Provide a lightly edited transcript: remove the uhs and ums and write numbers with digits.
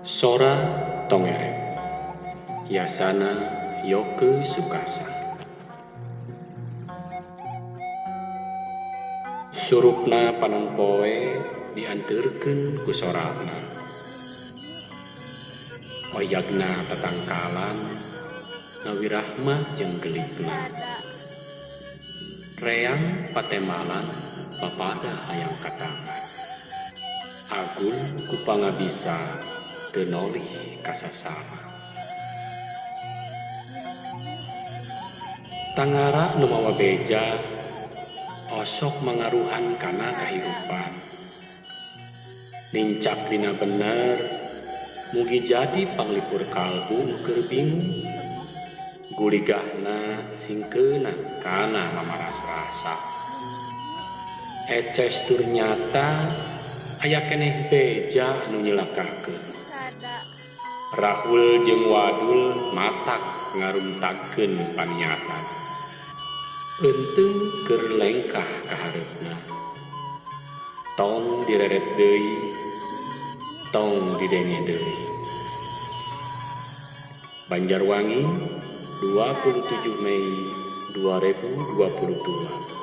Sora Tongerep Yasana Yoke Sukasa. Surupna panonpoe dianterkeun ku sorana, oyagna tatangkalan ngawirahmah jeung geligna, reang patemalan papada hayang katangan, agun ku pangabisa teu nolih kasasana. Tangara nu mawa beja osok mangaruhan kana kahirupan, nincak dina bener mugi jadi panglipur kalbu nu keur bingung, guligahna singkeuna kana mamaras-rasa. Eces tur nyata aya keneh beja nu nyelakakeun, Rahul jeung Wadul matak ngarumtakeun paniatan, eunteung keur lengkah ka hareupna, tong direret deui, tong didenge deui. Banjarwangi, 27 Mei 2022.